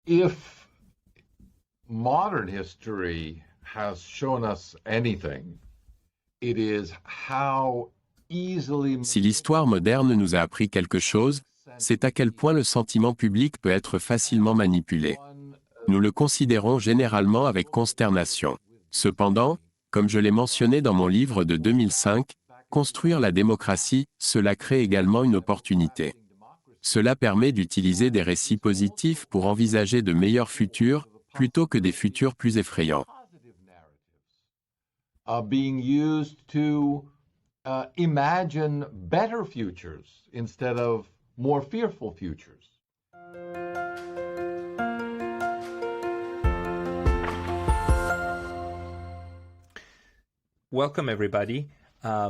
If modern history has shown us anything, it is how easily Si l'histoire moderne nous a appris quelque chose, c'est à quel point le sentiment public peut être facilement manipulé. Nous le considérons généralement avec consternation. Cependant, comme je l'ai mentionné dans mon livre de 2005, Construire la démocratie, cela crée également une opportunité. Cela permet d'utiliser des récits positifs pour envisager de meilleurs futurs, plutôt que des futurs plus effrayants. being used to imagine better futures instead of more fearful futures. Welcome everybody.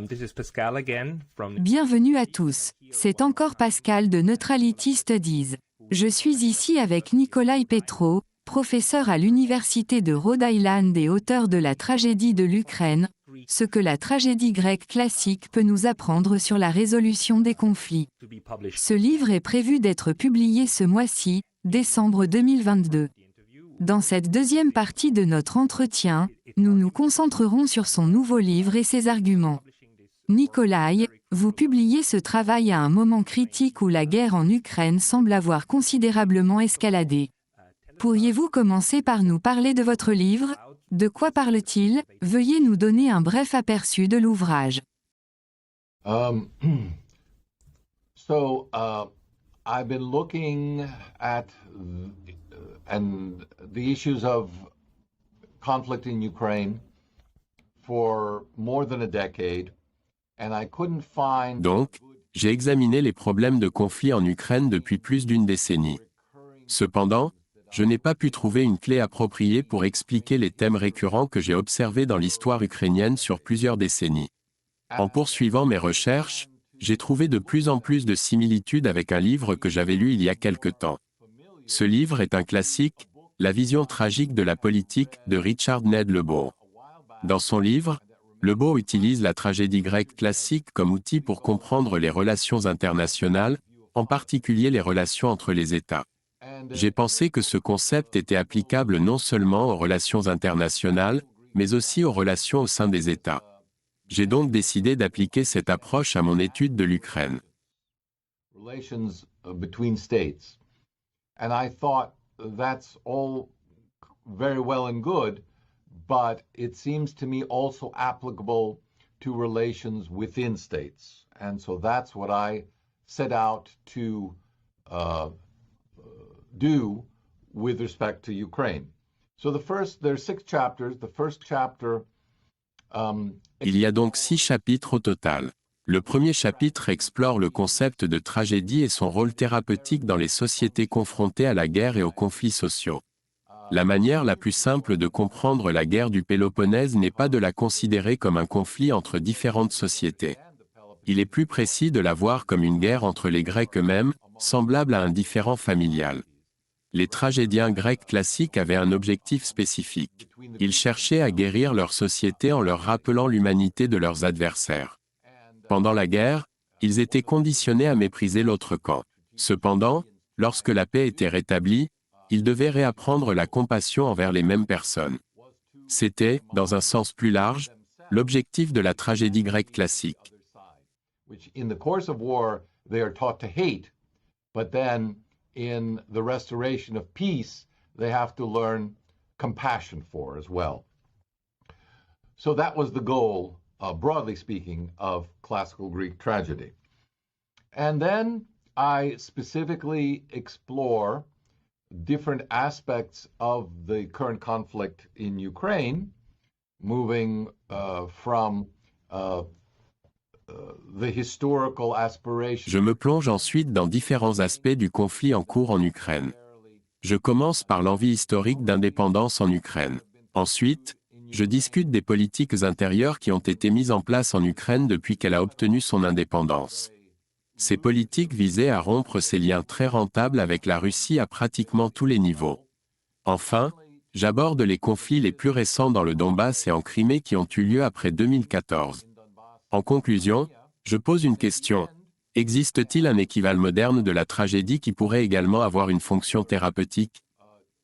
This is Pascal again from... Bienvenue à tous, c'est encore Pascal de Neutrality Studies. Je suis ici avec Nikolai Petro, professeur à l'Université de Rhode Island et auteur de La tragédie de l'Ukraine, ce que la tragédie grecque classique peut nous apprendre sur la résolution des conflits. Ce livre est prévu d'être publié ce mois-ci, décembre 2022. Dans cette deuxième partie de notre entretien, nous nous concentrerons sur son nouveau livre et ses arguments. Nikolai, vous publiez ce travail à un moment critique où la guerre en Ukraine semble avoir considérablement escaladé. Pourriez-vous commencer par nous parler de votre livre ? De quoi parle-t-il ? Veuillez nous donner un bref aperçu de l'ouvrage. I've been looking at the issues of conflict in Ukraine for more than a decade, and I couldn't find... Donc, j'ai examiné les problèmes de conflit en Ukraine depuis plus d'une décennie. Cependant, je n'ai pas pu trouver une clé appropriée pour expliquer les thèmes récurrents que j'ai observés dans l'histoire ukrainienne sur plusieurs décennies. En poursuivant mes recherches, j'ai trouvé de plus en plus de similitudes avec un livre que j'avais lu il y a quelque temps. Ce livre est un classique, La vision tragique de la politique de Richard Ned Lebeau. Dans son livre, Lebeau utilise la tragédie grecque classique comme outil pour comprendre les relations internationales, en particulier les relations entre les États. J'ai pensé que ce concept était applicable non seulement aux relations internationales, mais aussi aux relations au sein des États. J'ai donc décidé d'appliquer cette approche à mon étude de l'Ukraine. Relations between states. And I thought that's all very well and good, but it seems to me also applicable to relations within states. And so that's what I set out to do with respect to Ukraine. So there's 6 chapters. The first chapter... Il y a donc 6 chapitres au total. Le premier chapitre explore le concept de tragédie et son rôle thérapeutique dans les sociétés confrontées à la guerre et aux conflits sociaux. La manière la plus simple de comprendre la guerre du Péloponnèse n'est pas de la considérer comme un conflit entre différentes sociétés. Il est plus précis de la voir comme une guerre entre les Grecs eux-mêmes, semblable à un différend familial. Les tragédiens grecs classiques avaient un objectif spécifique. Ils cherchaient à guérir leur société en leur rappelant l'humanité de leurs adversaires. Pendant la guerre, ils étaient conditionnés à mépriser l'autre camp. Cependant, lorsque la paix était rétablie, ils devaient réapprendre la compassion envers les mêmes personnes. C'était, dans un sens plus large, l'objectif de la tragédie grecque classique. In the restoration of peace, they have to learn compassion for as well. So that was the goal, broadly speaking, of classical Greek tragedy. And then I specifically explore different aspects of the current conflict in Ukraine, moving from Je me plonge ensuite dans différents aspects du conflit en cours en Ukraine. Je commence par l'envie historique d'indépendance en Ukraine. Ensuite, je discute des politiques intérieures qui ont été mises en place en Ukraine depuis qu'elle a obtenu son indépendance. Ces politiques visaient à rompre ses liens très rentables avec la Russie à pratiquement tous les niveaux. Enfin, j'aborde les conflits les plus récents dans le Donbass et en Crimée qui ont eu lieu après 2014. En conclusion, je pose une question. Existe-t-il un équivalent moderne de la tragédie qui pourrait également avoir une fonction thérapeutique ?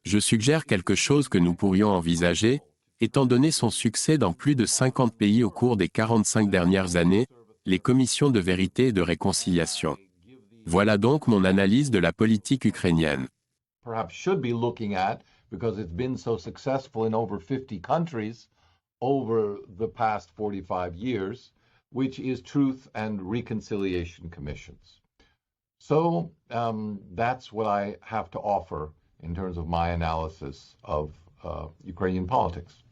Je suggère quelque chose que nous pourrions envisager, étant donné son succès dans plus de 50 pays au cours des 45 dernières années, les commissions de vérité et de réconciliation. Voilà donc mon analyse de la politique ukrainienne. Perhaps should be looking at because it's been so successful in over 50 countries over the past 45 years, which is Truth and Reconciliation Commissions. So that's what I have to offer in terms of my analysis of Ukrainian politics.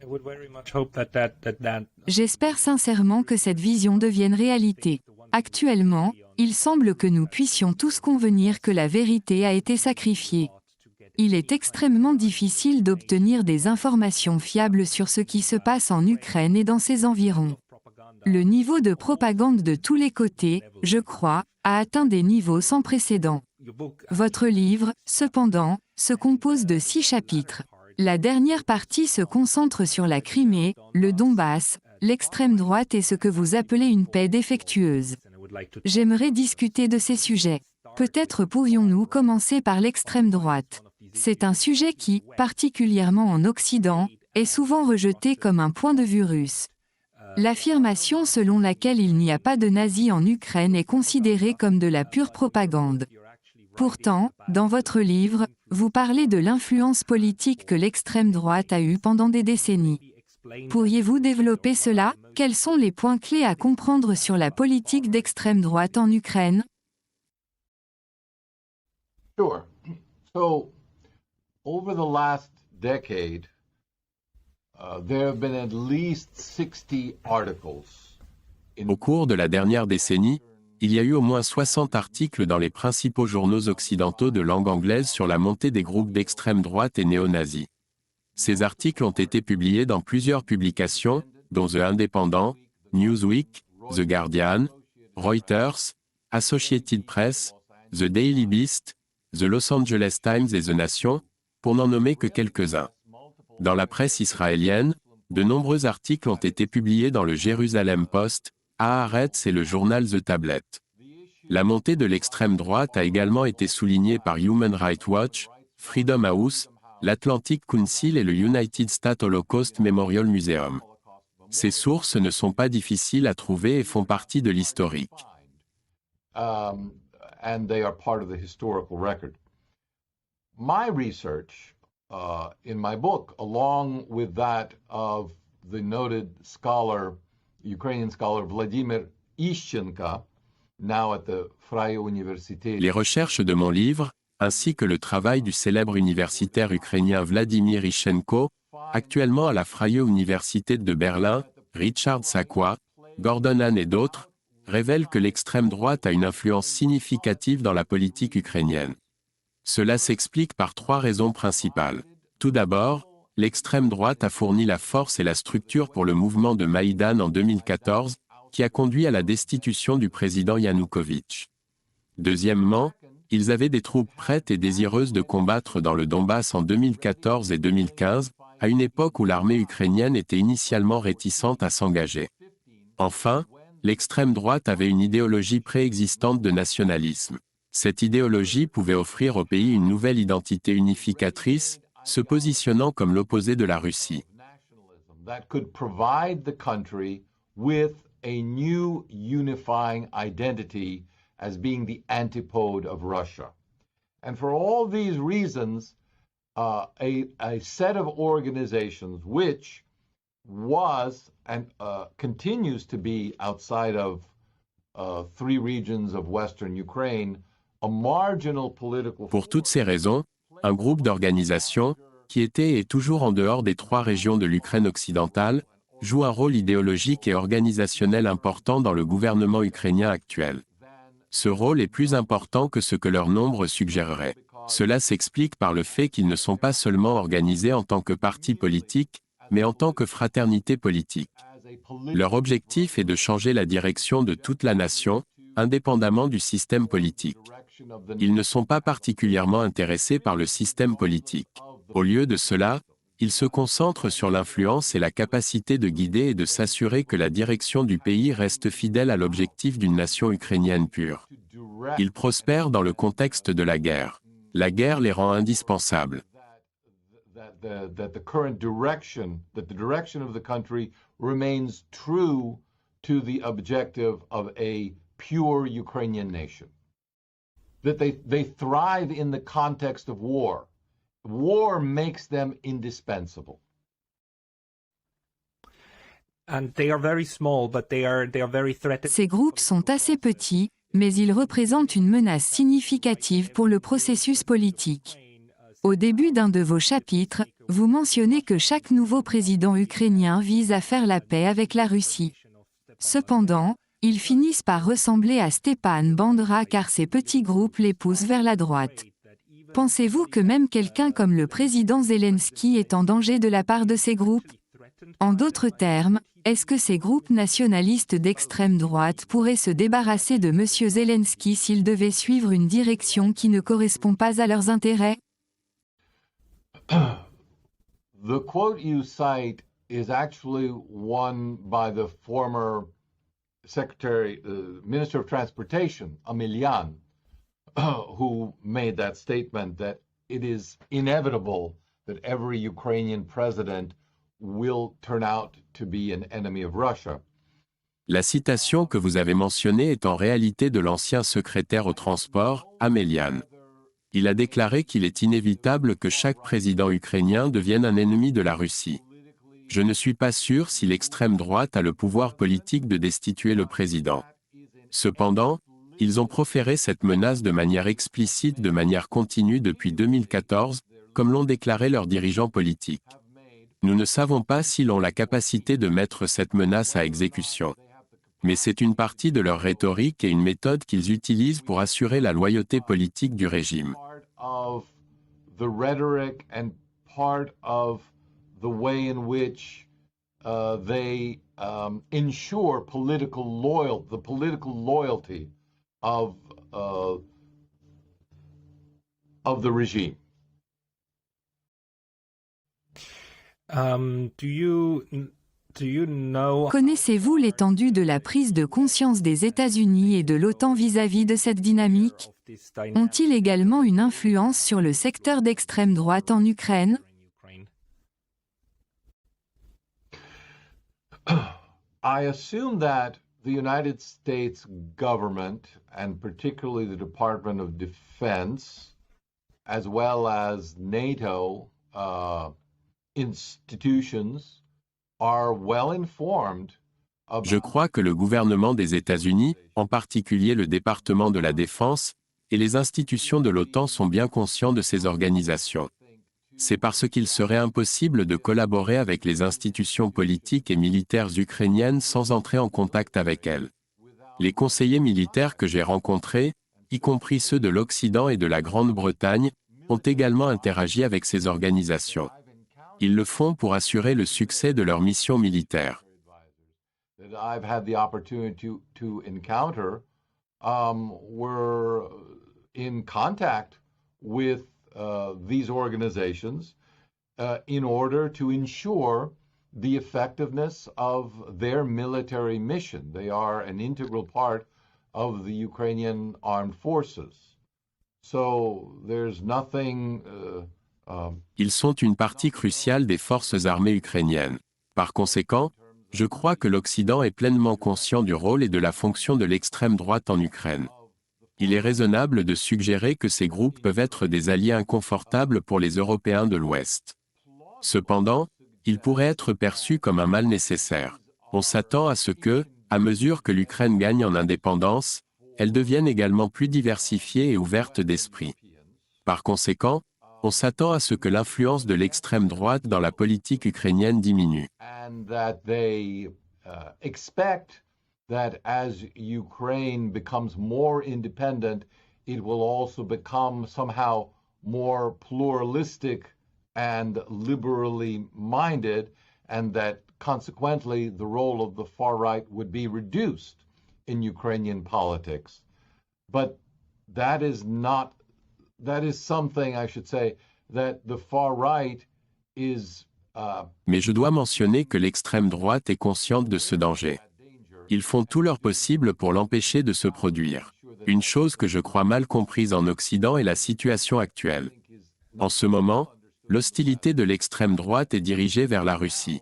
I would very much hope that J'espère sincèrement que cette vision devienne réalité. Actuellement, il semble que nous puissions tous convenir que la vérité a été sacrifiée. Il est extrêmement difficile d'obtenir des informations fiables sur ce qui se passe en Ukraine et dans ses environs. Le niveau de propagande de tous les côtés, je crois, a atteint des niveaux sans précédent. Votre livre, cependant, se compose de 6 chapitres. La dernière partie se concentre sur la Crimée, le Donbass, l'extrême droite et ce que vous appelez une paix défectueuse. J'aimerais discuter de ces sujets. Peut-être pourrions-nous commencer par l'extrême droite. C'est un sujet qui, particulièrement en Occident, est souvent rejeté comme un point de vue russe. L'affirmation selon laquelle il n'y a pas de nazis en Ukraine est considérée comme de la pure propagande. Pourtant, dans votre livre, vous parlez de l'influence politique que l'extrême droite a eue pendant des décennies. Pourriez-vous développer cela? Quels sont les points clés à comprendre sur la politique d'extrême droite en Ukraine? Sure. So, over the last decade, there have been at least 60 articles. Au cours de la dernière décennie, il y a eu au moins 60 articles dans les principaux journaux occidentaux de langue anglaise sur la montée des groupes d'extrême droite et néo-nazis. Ces articles ont été publiés dans plusieurs publications, dont The Independent, Newsweek, The Guardian, Reuters, Associated Press, The Daily Beast, The Los Angeles Times et The Nation, pour n'en nommer que quelques-uns. Dans la presse israélienne, de nombreux articles ont été publiés dans le Jérusalem Post, Haaretz et le journal The Tablet. La montée de l'extrême droite a également été soulignée par Human Rights Watch, Freedom House, l'Atlantic Council et le United States Holocaust Memorial Museum. Ces sources ne sont pas difficiles à trouver et font partie de l'historique. And they are part of the historical record. My research in my book, along with that of the noted scholar, Ukrainian scholar Vladimir Ishchenko, now at the Freie Universität. Les recherches de mon livre, ainsi que le travail du célèbre universitaire ukrainien Vladimir Ishchenko, actuellement à la Freie Universität de Berlin, Richard Sakwa, Gordon Hahn et d'autres, révèlent que l'extrême droite a une influence significative dans la politique ukrainienne. Cela s'explique par 3 raisons principales. Tout d'abord, l'extrême droite a fourni la force et la structure pour le mouvement de Maïdan en 2014, qui a conduit à la destitution du président Yanukovych. Deuxièmement, ils avaient des troupes prêtes et désireuses de combattre dans le Donbass en 2014 et 2015, à une époque où l'armée ukrainienne était initialement réticente à s'engager. Enfin, l'extrême droite avait une idéologie préexistante de nationalisme. Cette idéologie pouvait offrir au pays une nouvelle identité unificatrice, se positionnant comme l'opposé de la Russie. That could provide the country with a new unifying identity as being the antipode of Russia. And for all these reasons, a set of organizations which was and continues to be outside of 3 regions of Western Ukraine, a marginal political. Pour toutes ces raisons, un groupe d'organisations, qui était et est toujours en dehors des 3 régions de l'Ukraine occidentale, joue un rôle idéologique et organisationnel important dans le gouvernement ukrainien actuel. Ce rôle est plus important que ce que leur nombre suggérerait. Cela s'explique par le fait qu'ils ne sont pas seulement organisés en tant que parti politique, mais en tant que fraternité politique. Leur objectif est de changer la direction de toute la nation, indépendamment du système politique. Ils ne sont pas particulièrement intéressés par le système politique. Au lieu de cela, ils se concentrent sur l'influence et la capacité de guider et de s'assurer que la direction du pays reste fidèle à l'objectif d'une nation ukrainienne pure. Ils prospèrent dans le contexte de la guerre. La guerre les rend indispensables. That the direction of the country remains true to the objective of a pure Ukrainian nation. That they thrive in the context of war. War makes them indispensable. And they are very small, but they are very threatening. Ces groupes sont assez petits, mais ils représentent une menace significative pour le processus politique. Au début d'un de vos chapitres, vous mentionnez que chaque nouveau président ukrainien vise à faire la paix avec la Russie. Cependant, ils finissent par ressembler à Stepan Bandera car ces petits groupes les poussent vers la droite. Pensez-vous que même quelqu'un comme le président Zelensky est en danger de la part de ces groupes? En d'autres termes, est-ce que ces groupes nationalistes d'extrême droite pourraient se débarrasser de M. Zelensky s'ils devaient suivre une direction qui ne correspond pas à leurs intérêts? The quote you cite is actually one by the former Minister of Transportation, Emelian, who made that statement that it is inevitable that every Ukrainian president will turn out to be an enemy of Russia. La citation que vous avez mentionnée est en réalité de l'ancien secrétaire au transport, Emelian. Il a déclaré qu'il est inévitable que chaque président ukrainien devienne un ennemi de la Russie. Je ne suis pas sûr si l'extrême droite a le pouvoir politique de destituer le président. Cependant, ils ont proféré cette menace de manière explicite de manière continue depuis 2014, comme l'ont déclaré leurs dirigeants politiques. Nous ne savons pas s'ils ont la capacité de mettre cette menace à exécution. Mais c'est une partie de leur rhétorique et une méthode qu'ils utilisent pour assurer la loyauté politique du régime. Of the rhetoric and part of the way in which they ensure the political loyalty of the regime. Do you know? Connaissez-vous l'étendue de la prise de conscience des États-Unis et de l'OTAN vis-à-vis de cette dynamique? Ont-ils également une influence sur le secteur d'extrême droite en Ukraine? I assume that the United States government, and particularly the Department of Defense, as well as NATO institutions, are well informed. Je crois que le gouvernement des États-Unis, en particulier le département de la Défense, et les institutions de l'OTAN sont bien conscients de ces organisations. C'est parce qu'il serait impossible de collaborer avec les institutions politiques et militaires ukrainiennes sans entrer en contact avec elles. Les conseillers militaires que j'ai rencontrés, y compris ceux de l'Occident et de la Grande-Bretagne, ont également interagi avec ces organisations. Ils le font pour assurer le succès de leur mission militaire. That I've had the opportunity to encounter were in contact with these organizations in order to ensure the effectiveness of their military mission. They are an integral part of the Ukrainian armed forces. So there's nothing. Ils sont une partie cruciale des forces armées ukrainiennes. Par conséquent, je crois que l'Occident est pleinement conscient du rôle et de la fonction de l'extrême droite en Ukraine. Il est raisonnable de suggérer que ces groupes peuvent être des alliés inconfortables pour les Européens de l'Ouest. Cependant, ils pourraient être perçus comme un mal nécessaire. On s'attend à ce que, à mesure que l'Ukraine gagne en indépendance, elle devienne également plus diversifiée et ouverte d'esprit. Par conséquent, on s'attend à ce que l'influence de l'extrême droite dans la politique ukrainienne diminue. And that they expect that as Ukraine becomes more independent, it will also become somehow more pluralistic and liberally minded, and that consequently the role of the far right would be reduced in Ukrainian politics. But that is something, I should say, that the far right is. Mais je dois mentionner que l'extrême droite est consciente de ce danger. Ils font tout leur possible pour l'empêcher de se produire. Une chose que je crois mal comprise en Occident est la situation actuelle. En ce moment, l'hostilité de l'extrême droite est dirigée vers la Russie.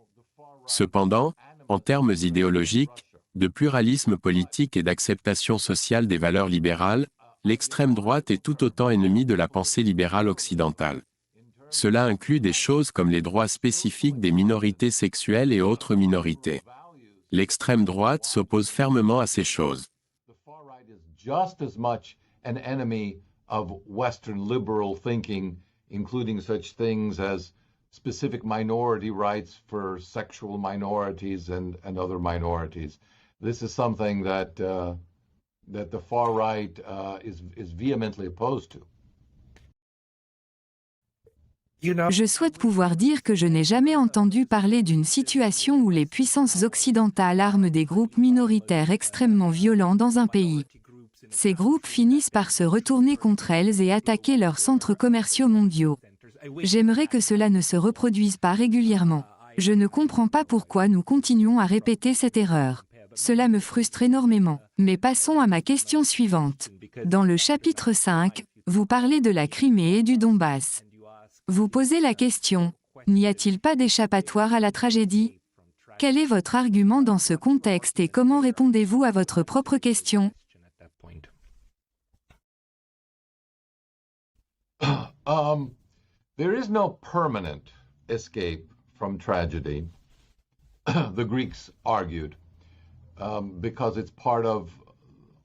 Cependant, en termes idéologiques, de pluralisme politique et d'acceptation sociale des valeurs libérales, l'extrême droite est tout autant ennemie de la pensée libérale occidentale. Cela inclut des choses comme les droits spécifiques des minorités sexuelles et autres minorités. L'extrême droite s'oppose fermement à ces choses. The far right is just as much an enemy of Western liberal thinking, including such things as specific minority rights for sexual minorities and other minorities. This is something that the far right is vehemently opposed to. Je souhaite pouvoir dire que je n'ai jamais entendu parler d'une situation où les puissances occidentales arment des groupes minoritaires extrêmement violents dans un pays. Ces groupes finissent par se retourner contre elles et attaquer leurs centres commerciaux mondiaux. J'aimerais que cela ne se reproduise pas régulièrement. Je ne comprends pas pourquoi nous continuons à répéter cette erreur. Cela me frustre énormément. Mais passons à ma question suivante. Dans le chapitre 5, vous parlez de la Crimée et du Donbass. Vous posez la question, n'y a-t-il pas d'échappatoire à la tragédie? Quel est votre argument dans ce contexte et comment répondez-vous à votre propre question? There is no permanent escape from tragedy, the Greeks argued, because it's part of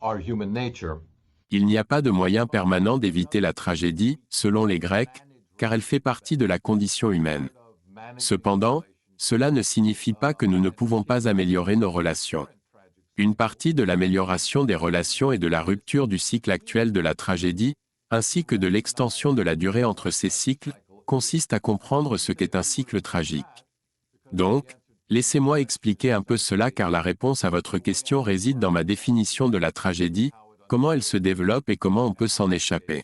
our human nature. Il n'y a pas de moyen permanent d'éviter la tragédie, selon les Grecs, car elle fait partie de la condition humaine. Cependant, cela ne signifie pas que nous ne pouvons pas améliorer nos relations. Une partie de l'amélioration des relations et de la rupture du cycle actuel de la tragédie, ainsi que de l'extension de la durée entre ces cycles, consiste à comprendre ce qu'est un cycle tragique. Donc, laissez-moi expliquer un peu cela car la réponse à votre question réside dans ma définition de la tragédie, comment elle se développe et comment on peut s'en échapper.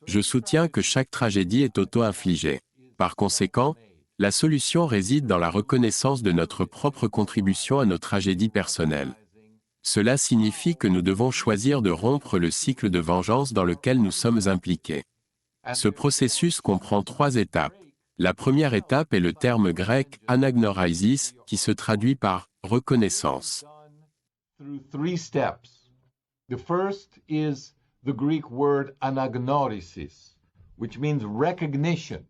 Je soutiens que chaque tragédie est auto-infligée. Par conséquent, la solution réside dans la reconnaissance de notre propre contribution à nos tragédies personnelles. Cela signifie que nous devons choisir de rompre le cycle de vengeance dans lequel nous sommes impliqués. Ce processus comprend 3 étapes. La première étape est le terme grec « anagnorisis » qui se traduit par « reconnaissance ». Through 3 steps. The first is the Greek word anagnorisis, which means recognition.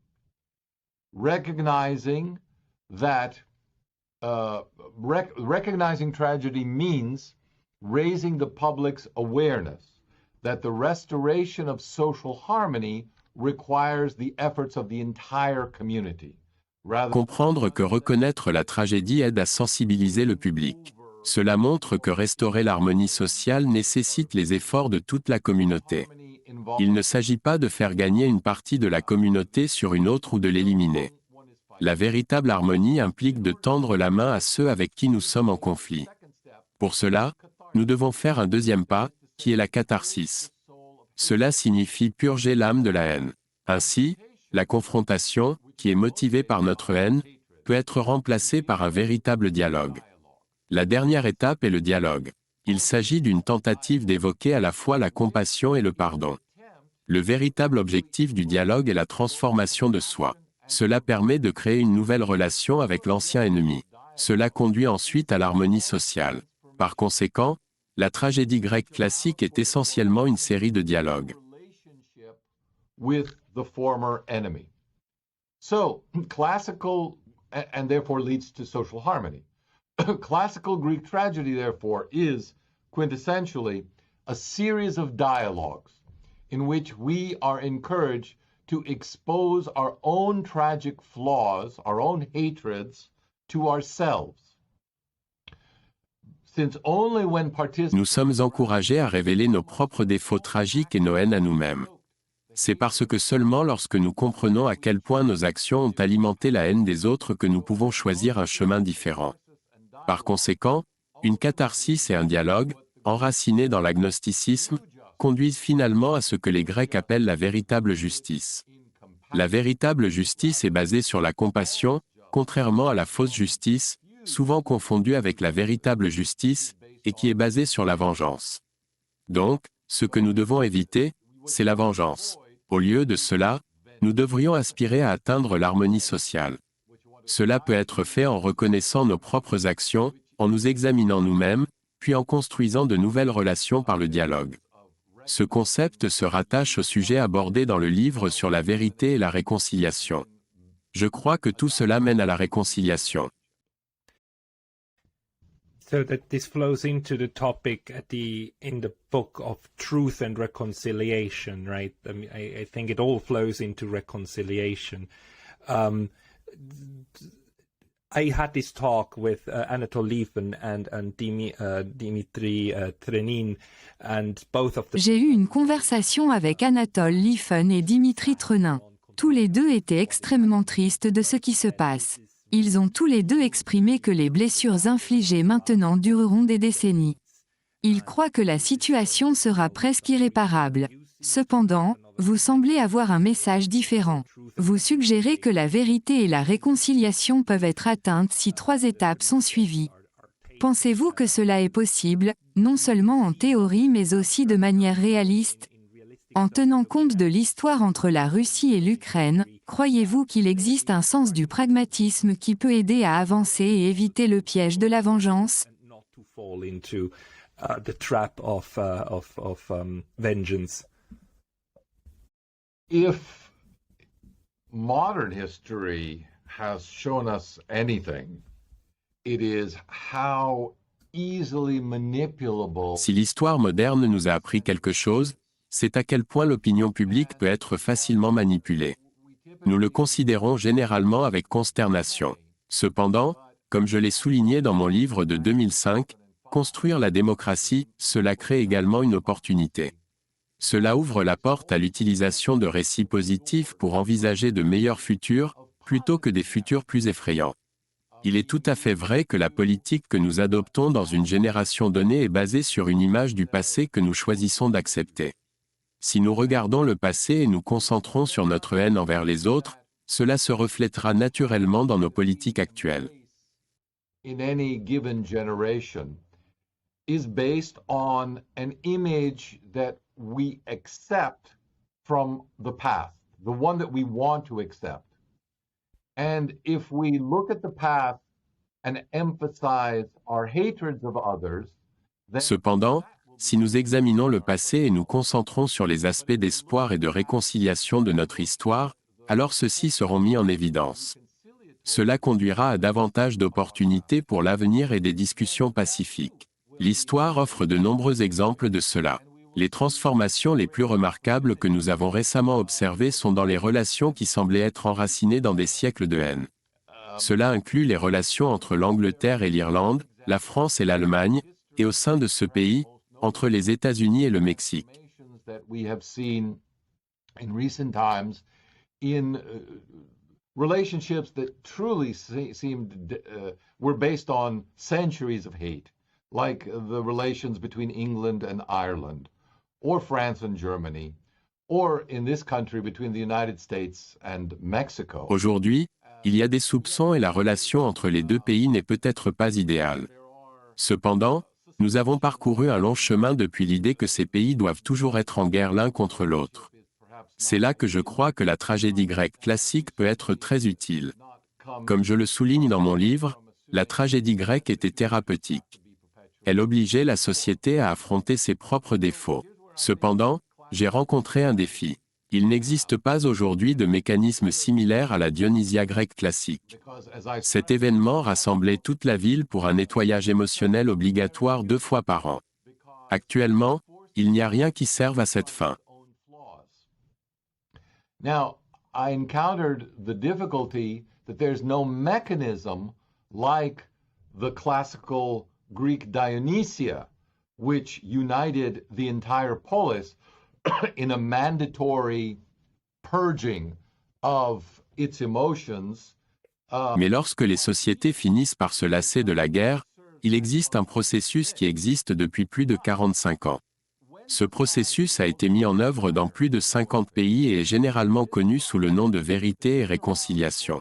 Recognizing that recognizing tragedy means raising the public's awareness that the restoration of social harmony requires the efforts of the entire community. Comprendre que reconnaître la tragédie aide à sensibiliser le public. Cela montre que restaurer l'harmonie sociale nécessite les efforts de toute la communauté. Il ne s'agit pas de faire gagner une partie de la communauté sur une autre ou de l'éliminer. La véritable harmonie implique de tendre la main à ceux avec qui nous sommes en conflit. Pour cela, nous devons faire un deuxième pas, qui est la catharsis. Cela signifie purger l'âme de la haine. Ainsi, la confrontation, qui est motivée par notre haine, peut être remplacée par un véritable dialogue. La dernière étape est le dialogue. Il s'agit d'une tentative d'évoquer à la fois la compassion et le pardon. Le véritable objectif du dialogue est la transformation de soi. Cela permet de créer une nouvelle relation avec l'ancien ennemi. Cela conduit ensuite à l'harmonie sociale. Par conséquent, la tragédie grecque classique est essentiellement une série de dialogues. With the former enemy. So, classical, and therefore leads to social harmony. Classical Greek tragedy, therefore, is quintessentially a series of dialogues in which we are encouraged to expose our own tragic flaws, our own hatreds, to ourselves. Since only when Nous sommes encouragés à révéler nos propres défauts tragiques et nos haines à nous-mêmes. C'est parce que seulement lorsque nous comprenons à quel point nos actions ont alimenté la haine des autres que nous pouvons choisir un chemin différent. Par conséquent, une catharsis et un dialogue, enracinés dans l'agnosticisme, conduisent finalement à ce que les Grecs appellent la véritable justice. La véritable justice est basée sur la compassion, contrairement à la fausse justice, souvent confondue avec la véritable justice, et qui est basée sur la vengeance. Donc, Ce que nous devons éviter, c'est la vengeance. Au lieu de cela, nous devrions aspirer à atteindre l'harmonie sociale. Cela peut être fait en reconnaissant nos propres actions, en nous examinant nous-mêmes, puis en construisant de nouvelles relations par le dialogue. Ce concept se rattache au sujet abordé dans le livre sur la vérité et la réconciliation. Je crois que tout cela mène à la réconciliation. So that this flows into the topic in the book of truth and reconciliation, right? I mean, I think it all flows into reconciliation. I had this talk with Anatole Lieven and Dimitri Trenin, and both of them. J'ai eu une conversation avec Anatole Lieven et Dimitri Trenin. Tous les deux étaient extrêmement tristes de ce qui se passe. Ils ont tous les deux exprimé que les blessures infligées maintenant dureront des décennies. Ils croient que la situation sera presque irréparable. Cependant, vous semblez avoir un message différent. Vous suggérez que la vérité et la réconciliation peuvent être atteintes si 3 étapes sont suivies. Pensez-vous que cela est possible, non seulement en théorie mais aussi de manière réaliste ? En tenant compte de l'histoire entre la Russie et l'Ukraine, croyez-vous qu'il existe un sens du pragmatisme qui peut aider à avancer et éviter le piège de la vengeance ? If modern history has shown us anything, it is how easily manipulable. Si l'histoire moderne nous a appris quelque chose, c'est à quel point l'opinion publique peut être facilement manipulée. Nous le considérons généralement avec consternation. Cependant, comme je l'ai souligné dans mon livre de 2005, Construire la démocratie, cela crée également une opportunité. Cela ouvre la porte à l'utilisation de récits positifs pour envisager de meilleurs futurs, plutôt que des futurs plus effrayants. Il est tout à fait vrai que la politique que nous adoptons dans une génération donnée est basée sur une image du passé que nous choisissons d'accepter. Si nous regardons le passé et nous concentrons sur notre haine envers les autres, cela se reflètera naturellement dans nos politiques actuelles. In any given generation is based on an image that we accept from the past, the one that we want to accept. And if we look at the past and emphasize our hatreds of others, then Cependant, si nous examinons le passé et nous concentrons sur les aspects d'espoir et de réconciliation de notre histoire, alors ceux-ci seront mis en évidence. Cela conduira à davantage d'opportunités pour l'avenir et des discussions pacifiques. L'histoire offre de nombreux exemples de cela. Les transformations les plus remarquables que nous avons récemment observées sont dans les relations qui semblaient être enracinées dans des siècles de haine. Cela inclut les relations entre l'Angleterre et l'Irlande, la France et l'Allemagne, et au sein de ce pays, entre les États-Unis et le Mexique. Relationships that truly were based on centuries of hate, like the relations between England and Ireland, or France and Germany, or in this country between the United States and Mexico. Aujourd'hui, il y a des soupçons et la relation entre les deux pays n'est peut-être pas idéale. Cependant, nous avons parcouru un long chemin depuis l'idée que ces pays doivent toujours être en guerre l'un contre l'autre. C'est là que je crois que la tragédie grecque classique peut être très utile. Comme je le souligne dans mon livre, la tragédie grecque était thérapeutique. Elle obligeait la société à affronter ses propres défauts. Cependant, j'ai rencontré un défi. Il n'existe pas aujourd'hui de mécanisme similaire à la Dionysia grecque classique. Cet événement rassemblait toute la ville pour un nettoyage émotionnel obligatoire 2 fois par an. Actuellement, il n'y a rien qui serve à cette fin. Now, I encountered the difficulty that there's no mechanism like the classical Greek Dionysia, which united the entire polis in a mandatory purging of its emotions. Mais lorsque les sociétés finissent par se lasser de la guerre, il existe un processus qui existe depuis plus de 45 ans. Ce processus a été mis en œuvre dans plus de 50 pays et est généralement connu sous le nom de vérité et réconciliation.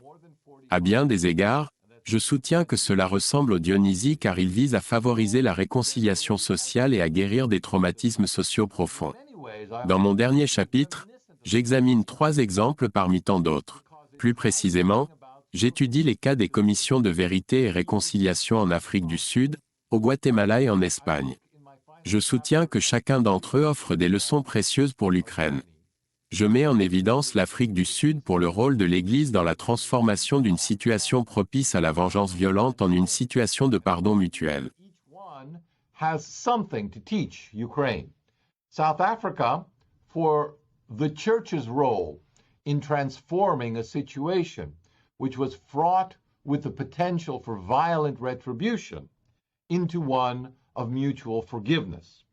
À bien des égards, Je soutiens que cela ressemble au Dionysie car il vise à favoriser la réconciliation sociale et à guérir des traumatismes sociaux profonds. Dans mon dernier chapitre, j'examine 3 exemples parmi tant d'autres. Plus précisément, j'étudie les cas des commissions de vérité et réconciliation en Afrique du Sud, au Guatemala et en Espagne. Je soutiens que chacun d'entre eux offre des leçons précieuses pour l'Ukraine. Je mets en évidence l'Afrique du Sud pour le rôle de l'Église dans la transformation d'une situation propice à la vengeance violente en une situation de pardon mutuel. Each one has something to teach Ukraine. South Africa, for the church's role in transforming a situation which was fraught with the potential for violent retribution into one of mutual forgiveness.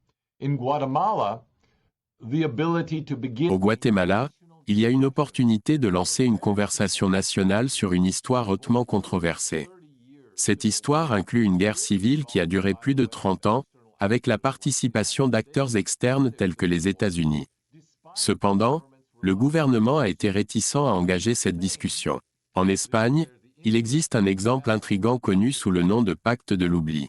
In Guatemala, the ability to begin... Au Guatemala, il y a une opportunité de lancer une conversation nationale sur une histoire hautement controversée. Cette histoire inclut une guerre civile qui a duré plus de 30 ans, avec la participation d'acteurs externes tels que les États-Unis. Cependant, le gouvernement a été réticent à engager cette discussion. En Espagne, il existe un exemple intrigant connu sous le nom de pacte de l'oubli.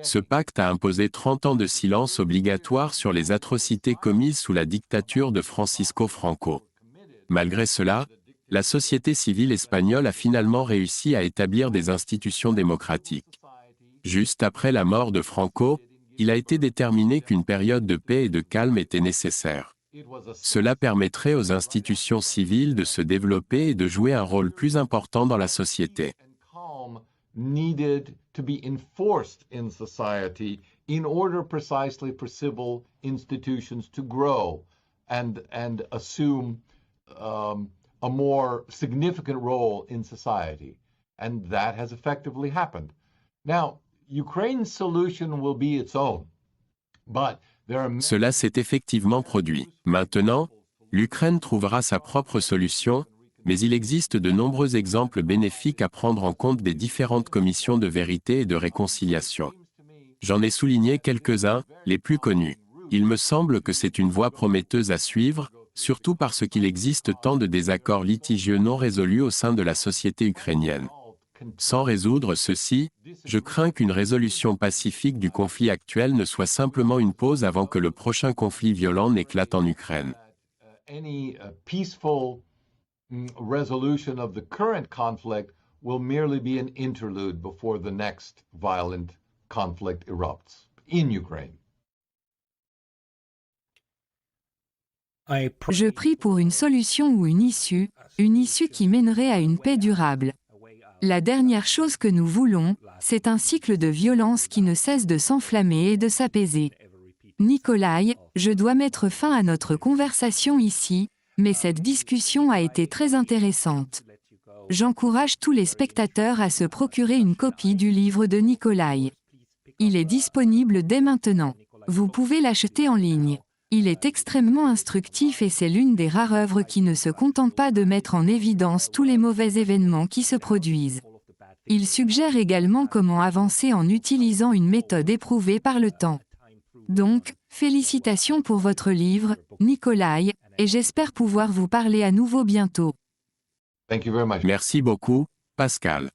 Ce pacte a imposé 30 ans de silence obligatoire sur les atrocités commises sous la dictature de Francisco Franco. Malgré cela, la société civile espagnole a finalement réussi à établir des institutions démocratiques. Juste après la mort de Franco, il a été déterminé qu'une période de paix et de calme était nécessaire. Cela permettrait aux institutions civiles de se développer et de jouer un rôle plus important dans la société. Needed to be enforced in society in order precisely for civil institutions to grow and assume a more significant role in society. And that has effectively happened. Now, Ukraine's solution will be its own, but there are... Cela s'est effectivement produit. Maintenant, l'Ukraine trouvera sa propre solution, mais il existe de nombreux exemples bénéfiques à prendre en compte des différentes commissions de vérité et de réconciliation. J'en ai souligné quelques-uns, les plus connus. Il me semble que c'est une voie prometteuse à suivre, surtout parce qu'il existe tant de désaccords litigieux non résolus au sein de la société ukrainienne. Sans résoudre ceci, je crains qu'une résolution pacifique du conflit actuel ne soit simplement une pause avant que le prochain conflit violent n'éclate en Ukraine. Resolution of the current conflict will merely be an interlude before the next violent conflict erupts in Ukraine. Je prie pour une solution ou une issue qui mènerait à une paix durable. La dernière chose que nous voulons, c'est un cycle de violence qui ne cesse de s'enflammer et de s'apaiser. Nikolai, je dois mettre fin à notre conversation ici, mais cette discussion a été très intéressante. J'encourage tous les spectateurs à se procurer une copie du livre de Nikolai. Il est disponible dès maintenant. Vous pouvez l'acheter en ligne. Il est extrêmement instructif et c'est l'une des rares œuvres qui ne se contente pas de mettre en évidence tous les mauvais événements qui se produisent. Il suggère également comment avancer en utilisant une méthode éprouvée par le temps. Donc, félicitations pour votre livre, Nikolai, et j'espère pouvoir vous parler à nouveau bientôt. Thank you very much. Merci beaucoup, Pascal.